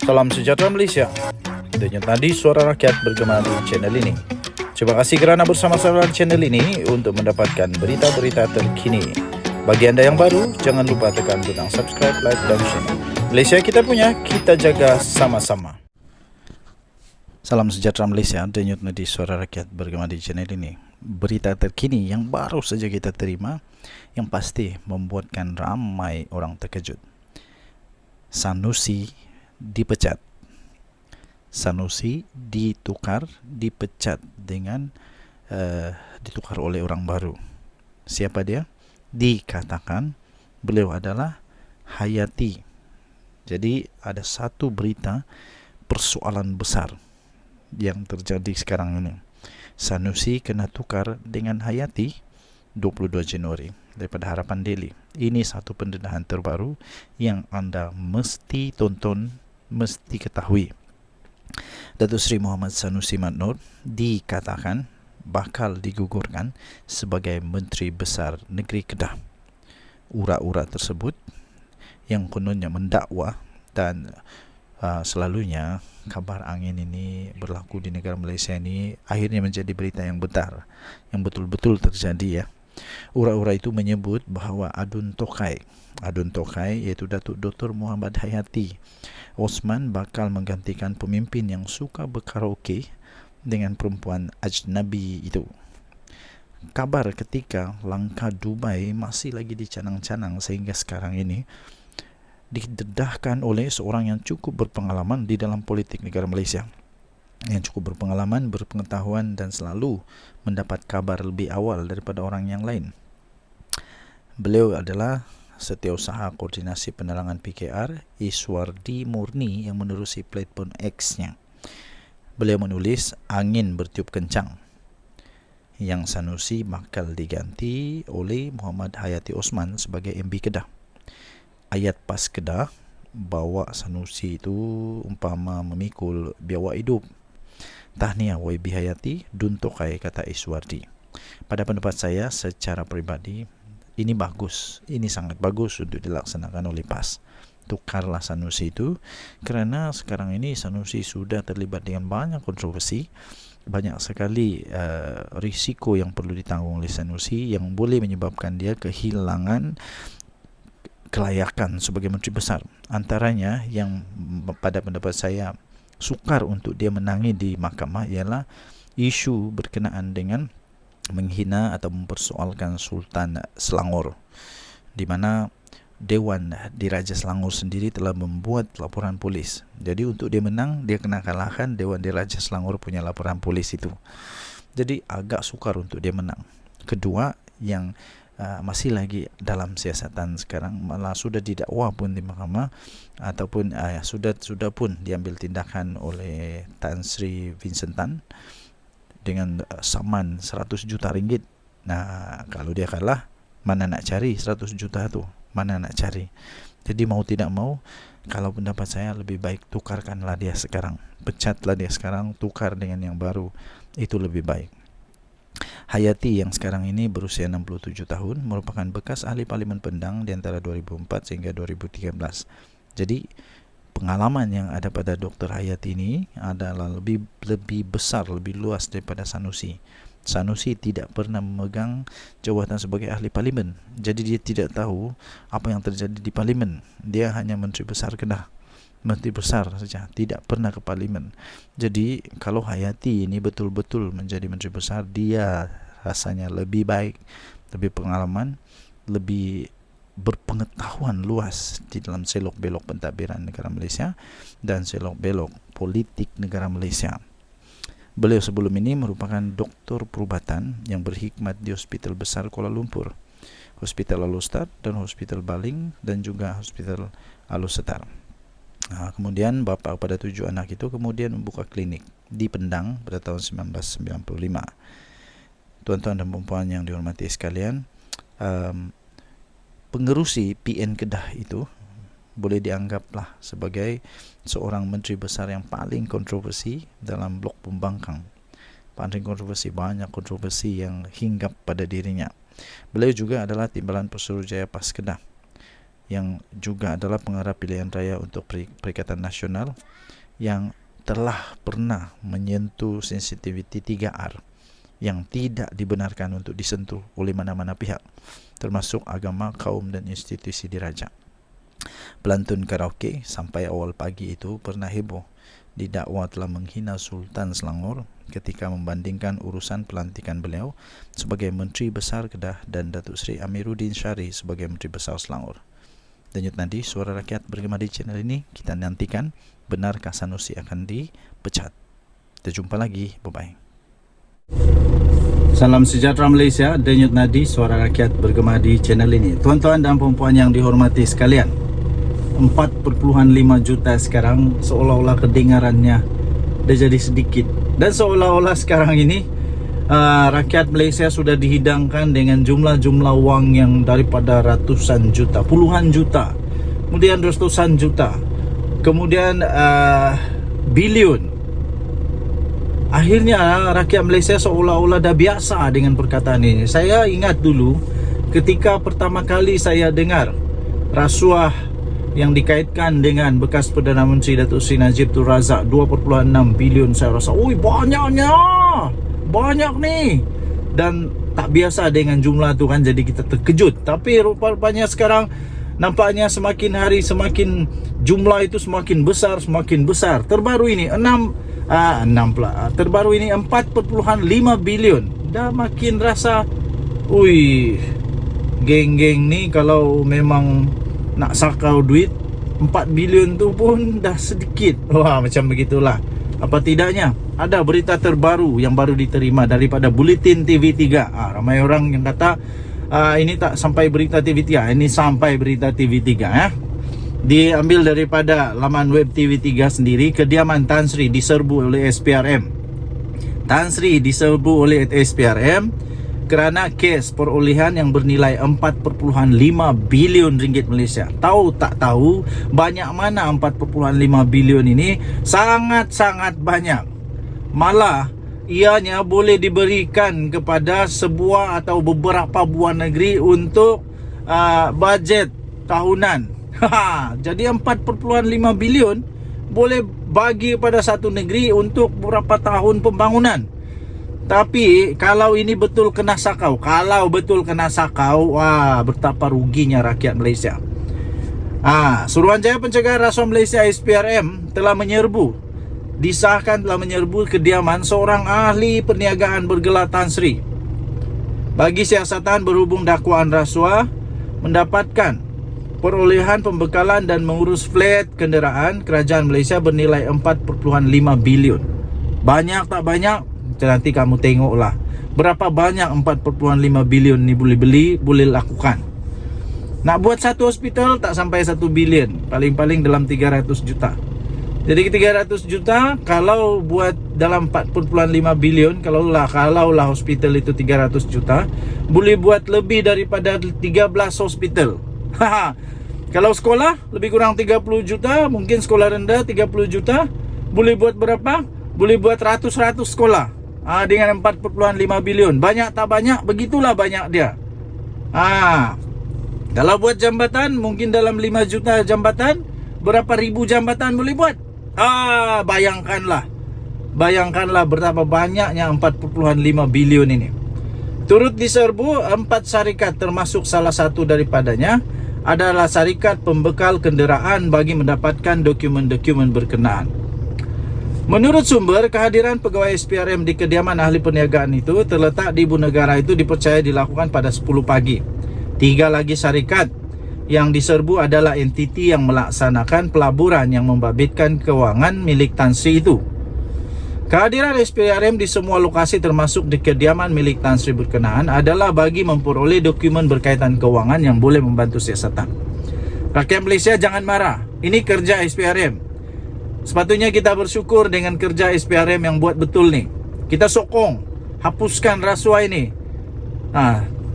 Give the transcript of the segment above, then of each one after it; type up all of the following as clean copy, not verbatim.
Salam sejahtera Malaysia. Denyut nadi suara rakyat bergema di channel ini. Terima kasih kerana bersama-sama di channel ini untuk mendapatkan berita-berita terkini. Bagi anda yang baru, jangan lupa tekan butang subscribe, like dan share. Malaysia kita punya, kita jaga sama-sama. Salam sejahtera Malaysia. Denyut nadi suara rakyat bergema di channel ini. Berita terkini yang baru saja kita terima, yang pasti membuatkan ramai orang terkejut. Sanusi dipecat. Sanusi dipecat dengan ditukar oleh orang baru. Siapa dia? Dikatakan beliau adalah Hayati. Jadi ada satu berita persoalan besar yang terjadi sekarang ini. Sanusi kena tukar dengan Hayati 22 Januari daripada Harapan Daily. Ini satu pendedahan terbaru yang anda mesti tonton, mesti ketahui. Datuk Seri Muhammad Sanusi Mat Noor dikatakan bakal digugurkan sebagai Menteri Besar Negeri Kedah. Urat-urat tersebut yang kononnya mendakwa dan selalunya kabar angin ini berlaku di negara Malaysia ini akhirnya menjadi berita yang benar, yang betul-betul terjadi ya. Urat-urat itu menyebut bahawa Adun Tokai iaitu Datuk Dr. Muhammad Hayati Osman bakal menggantikan pemimpin yang suka berkaraoke dengan perempuan ajnabi itu. Kabar ketika langkah Dubai masih lagi dicanang-canang sehingga sekarang ini didedahkan oleh seorang yang cukup berpengalaman di dalam politik negara Malaysia, yang cukup berpengalaman, berpengetahuan dan selalu mendapat kabar lebih awal daripada orang yang lain. Beliau adalah Setiausaha Koordinasi Penerangan PKR Iswardi Murni yang menerusi platform X-nya. Beliau menulis angin bertiup kencang, yang Sanusi bakal diganti oleh Muhammad Hayati Osman sebagai MB Kedah. Ayat PAS Kedah bawa Sanusi itu umpama memikul biawak hidup. Tahniah YB Hayati, Dun Tokai, kata Iswardi. Pada pendapat saya secara peribadi, ini bagus, ini sangat bagus untuk dilaksanakan oleh PAS. Tukarlah Sanusi itu, kerana sekarang ini Sanusi sudah terlibat dengan banyak kontroversi, banyak sekali risiko yang perlu ditanggung oleh Sanusi yang boleh menyebabkan dia kehilangan kelayakan sebagai Menteri Besar. Antaranya yang pada pendapat saya sukar untuk dia menangi di mahkamah ialah isu berkenaan dengan menghina atau mempersoalkan Sultan Selangor, di mana Dewan Diraja Selangor sendiri telah membuat laporan polis. Jadi untuk dia menang, dia kena kalahkan Dewan Diraja Selangor punya laporan polis itu. Jadi agak sukar untuk dia menang. Kedua, yang masih lagi dalam siasatan sekarang, malah sudah didakwa pun di mahkamah ataupun sudah pun diambil tindakan oleh Tan Sri Vincent Tan dengan saman 100 juta ringgit. Nah, kalau dia kalah, mana nak cari 100 juta tu? Mana nak cari? Jadi mau tidak mau, kalau pendapat saya lebih baik tukarkanlah dia sekarang. Pecatlah dia sekarang, tukar dengan yang baru. Itu lebih baik. Hayati yang sekarang ini berusia 67 tahun merupakan bekas ahli Parlimen Pendang di antara 2004 sehingga 2013. Jadi pengalaman yang ada pada Dr. Hayati ini adalah lebih besar, lebih luas daripada Sanusi. Sanusi tidak pernah memegang jawatan sebagai ahli Parlimen, jadi dia tidak tahu apa yang terjadi di Parlimen. Dia hanya Menteri Besar Kedah, Menteri Besar saja, tidak pernah ke Parlimen. Jadi kalau Hayati ini betul-betul menjadi Menteri Besar, dia rasanya lebih baik, lebih pengalaman, lebih berpengetahuan luas di dalam selok-belok pentadbiran negara Malaysia dan selok-belok politik negara Malaysia. Beliau sebelum ini merupakan doktor perubatan yang berkhidmat di Hospital Besar Kuala Lumpur, Hospital Alostar dan Hospital Baling dan juga Hospital Alosetar. Kemudian bapa kepada 7 anak itu kemudian membuka klinik di Pendang pada tahun 1995. Tuan-tuan dan puan yang dihormati sekalian, pengerusi PN Kedah itu boleh dianggaplah sebagai seorang menteri besar yang paling kontroversi dalam blok pembangkang. Paling kontroversi, banyak kontroversi yang hinggap pada dirinya. Beliau juga adalah timbalan Pesuruhjaya PAS Kedah. yang juga adalah pengarah pilihan raya untuk Perikatan Nasional, yang telah pernah menyentuh sensitiviti 3R yang tidak dibenarkan untuk disentuh oleh mana-mana pihak, termasuk agama, kaum dan institusi diraja. Pelantun karaoke sampai awal pagi itu pernah heboh didakwa telah menghina Sultan Selangor ketika membandingkan urusan pelantikan beliau sebagai Menteri Besar Kedah dan Datuk Seri Amiruddin Syari sebagai Menteri Besar Selangor. Denyut nadi Suara Rakyat bergema di channel ini. Kita nantikan benarkah Sanusi akan dipecat. Kita jumpa lagi. Bye-bye. Salam sejahtera Malaysia. Denyut nadi Suara Rakyat bergema di channel ini. Tuan-tuan dan puan-puan yang dihormati sekalian, 4.5 juta sekarang seolah-olah kedengarannya dah jadi sedikit, dan seolah-olah sekarang ini rakyat Malaysia sudah dihidangkan dengan jumlah-jumlah wang yang daripada ratusan juta, puluhan juta, kemudian ratusan juta, kemudian bilion. Akhirnya rakyat Malaysia seolah-olah dah biasa dengan perkataan ini. Saya ingat dulu ketika pertama kali saya dengar rasuah yang dikaitkan dengan bekas Perdana Menteri Datuk Seri Najib Tun Razak 2.6 bilion, saya rasa, oi, banyaknya, banyak nih, dan tak biasa dengan jumlah tu kan, jadi kita terkejut. Tapi rupanya sekarang nampaknya semakin hari semakin jumlah itu semakin besar. Terbaru ini 4.5 bilion. Dah makin rasa, ui, geng-geng ni kalau memang nak sakau duit 4 bilion tu pun dah sedikit. Wah, macam begitulah. Apa tidaknya ada berita terbaru yang baru diterima daripada Buletin TV3. Ramai orang yang kata ini tak sampai berita TV3, ini sampai berita TV3 Diambil daripada laman web TV3 sendiri. Kediaman Tan Sri diserbu oleh SPRM. Tan Sri diserbu oleh SPRM kerana kes perolehan yang bernilai 4.5 bilion ringgit Malaysia. Tahu tak tahu banyak mana 4.5 bilion ini? Sangat-sangat banyak. Malah ianya boleh diberikan kepada sebuah atau beberapa buah negeri untuk bajet tahunan. Jadi 4.5 bilion boleh bagi pada satu negeri untuk beberapa tahun pembangunan. Tapi kalau ini betul kena sakau, wah, betapa ruginya rakyat Malaysia. Suruhanjaya Pencegahan Rasuah Malaysia SPRM telah menyerbu kediaman seorang ahli perniagaan bergelar Tan Sri. Bagi siasatan berhubung dakwaan rasuah, mendapatkan perolehan pembekalan dan mengurus flat kenderaan kerajaan Malaysia bernilai 4.5 bilion. Banyak tak banyak? Nanti kamu tengoklah berapa banyak 4.5 bilion ni boleh beli, boleh lakukan. Nak buat satu hospital tak sampai 1 bilion, paling-paling dalam 300 juta. Jadi 300 juta kalau buat dalam 4.5 bilion, kalaulah hospital itu 300 juta, boleh buat lebih daripada 13 hospital. Kalau sekolah lebih kurang 30 juta, mungkin sekolah rendah 30 juta, boleh buat berapa? Boleh buat ratus-ratus sekolah. Dengan 4.5 bilion. Banyak tak banyak? Begitulah banyak dia. Kalau buat jambatan, mungkin dalam 5 juta jambatan, berapa ribu jambatan boleh buat? Bayangkanlah betapa banyaknya 4.5 bilion ini. Turut diserbu 4 syarikat, termasuk salah satu daripadanya adalah syarikat pembekal kenderaan bagi mendapatkan dokumen-dokumen berkenaan. Menurut sumber, kehadiran pegawai SPRM di kediaman ahli perniagaan itu terletak di ibu negara itu dipercaya dilakukan pada 10 pagi. 3 lagi syarikat yang diserbu adalah entiti yang melaksanakan pelaburan yang membabitkan kewangan milik Tan Sri itu. Kehadiran SPRM di semua lokasi termasuk di kediaman milik Tan Sri berkenaan adalah bagi memperoleh dokumen berkaitan kewangan yang boleh membantu siasatan. Rakyat Malaysia jangan marah. Ini kerja SPRM. Sepatutnya kita bersyukur dengan kerja SPRM yang buat betul ni. Kita sokong, hapuskan rasuah ini.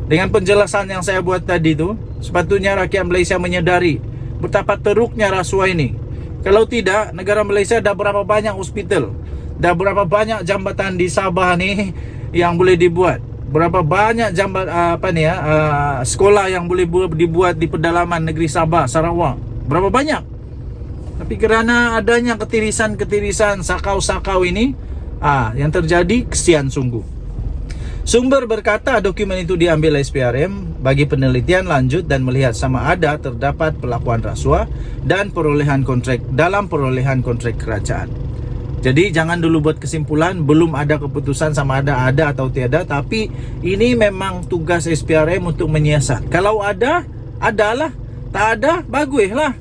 Dengan penjelasan yang saya buat tadi tu, sepatutnya rakyat Malaysia menyedari betapa teruknya rasuah ini. Kalau tidak, negara Malaysia dah berapa banyak hospital, dah berapa banyak jambatan di Sabah ni yang boleh dibuat. Berapa banyak sekolah yang boleh dibuat di pedalaman negeri Sabah, Sarawak. Berapa banyak. Tapi kerana adanya ketirisan-ketirisan, sakau-sakau ini, yang terjadi kesian sungguh. Sumber berkata dokumen itu diambil SPRM bagi penelitian lanjut dan melihat sama ada terdapat pelakuan rasuah dan perolehan kontrak dalam perolehan kontrak kerajaan. Jadi jangan dulu buat kesimpulan, belum ada keputusan sama ada atau tiada, tapi ini memang tugas SPRM untuk menyiasat. Kalau ada, adalah. Tak ada, baguslah.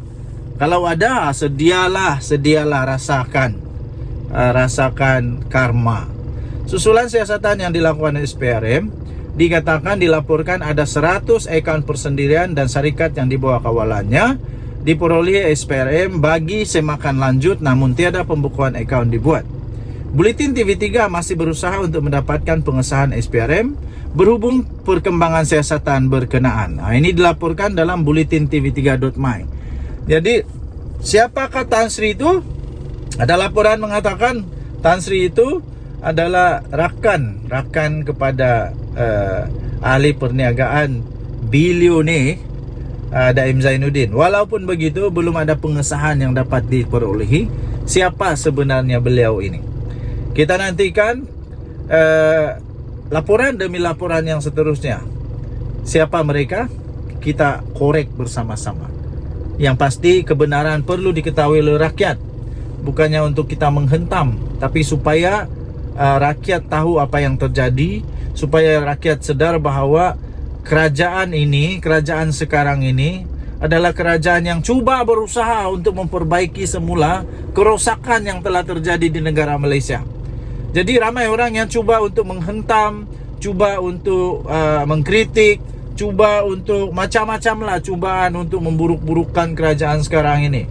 Kalau ada, sedialah rasakan karma. Susulan siasatan yang dilakukan SPRM dikatakan dilaporkan ada 100 akaun persendirian dan syarikat yang di bawah kawalannya diperoleh SPRM bagi semakan lanjut, namun tiada pembukuan akaun dibuat. Buletin TV3 masih berusaha untuk mendapatkan pengesahan SPRM berhubung perkembangan siasatan berkenaan. Ini dilaporkan dalam buletin TV3.my. Jadi siapakah Tan Sri itu? Ada laporan mengatakan Tan Sri itu adalah rakan kepada ahli perniagaan bilioner Daim Zainuddin. Walaupun begitu, belum ada pengesahan yang dapat diperolehi siapa sebenarnya beliau ini. Kita nantikan laporan demi laporan yang seterusnya. Siapa mereka? Kita korek bersama-sama. Yang pasti kebenaran perlu diketahui oleh rakyat, bukannya untuk kita menghentam, tapi supaya rakyat tahu apa yang terjadi, supaya rakyat sedar bahawa kerajaan sekarang ini adalah kerajaan yang cuba berusaha untuk memperbaiki semula kerosakan yang telah terjadi di negara Malaysia. Jadi ramai orang yang cuba untuk menghentam, cuba untuk mengkritik, cuba untuk macam-macam lah cubaan untuk memburuk-burukkan kerajaan sekarang ini.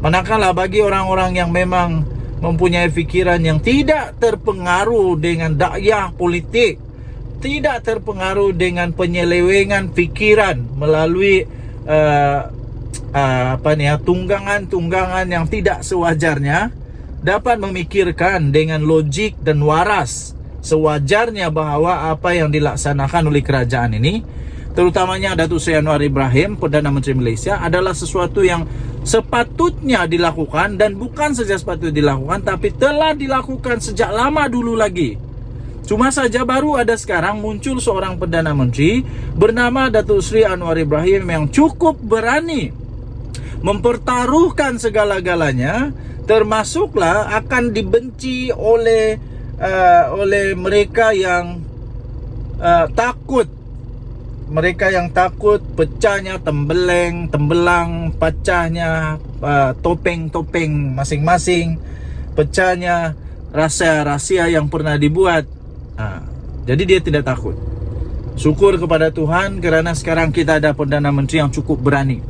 Manakala bagi orang-orang yang memang mempunyai fikiran yang tidak terpengaruh dengan dakwah politik, tidak terpengaruh dengan penyelewengan fikiran melalui tunggangan-tunggangan yang tidak sewajarnya, dapat memikirkan dengan logik dan waras sewajarnya bahawa apa yang dilaksanakan oleh kerajaan ini, terutamanya Datuk Seri Anwar Ibrahim, Perdana Menteri Malaysia, adalah sesuatu yang sepatutnya dilakukan, dan bukan saja sepatutnya dilakukan, tapi telah dilakukan sejak lama dulu lagi. Cuma saja baru ada sekarang muncul seorang Perdana Menteri bernama Datuk Seri Anwar Ibrahim yang cukup berani mempertaruhkan segala-galanya, termasuklah akan dibenci oleh mereka yang takut. Mereka yang takut pecahnya tembelang, pecahnya topeng-topeng masing-masing, pecahnya rahsia-rahsia yang pernah dibuat. Jadi dia tidak takut. Syukur kepada Tuhan kerana sekarang kita ada Perdana Menteri yang cukup berani,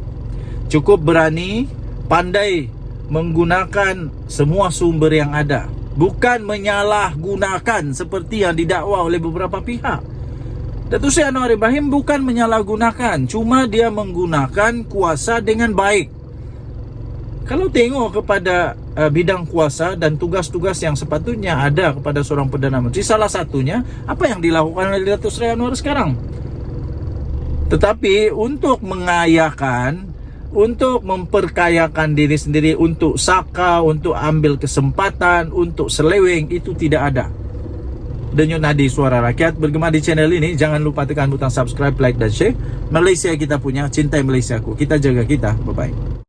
pandai menggunakan semua sumber yang ada, bukan menyalahgunakan seperti yang didakwa oleh beberapa pihak. Datuk Seri Anwar Ibrahim bukan menyalahgunakan, cuma dia menggunakan kuasa dengan baik. Kalau tengok kepada bidang kuasa dan tugas-tugas yang sepatutnya ada kepada seorang Perdana Menteri, salah satunya apa yang dilakukan oleh Datuk Seri Anwar sekarang. Tetapi untuk mengayakan, untuk memperkayakan diri sendiri, untuk saka, untuk ambil kesempatan, untuk seleweng, itu tidak ada. Denyut Nadi Suara Rakyat bergema di channel ini. Jangan lupa tekan butang subscribe, like dan share. Malaysia kita punya, cintai Malaysia ku. Kita jaga kita. Bye-bye.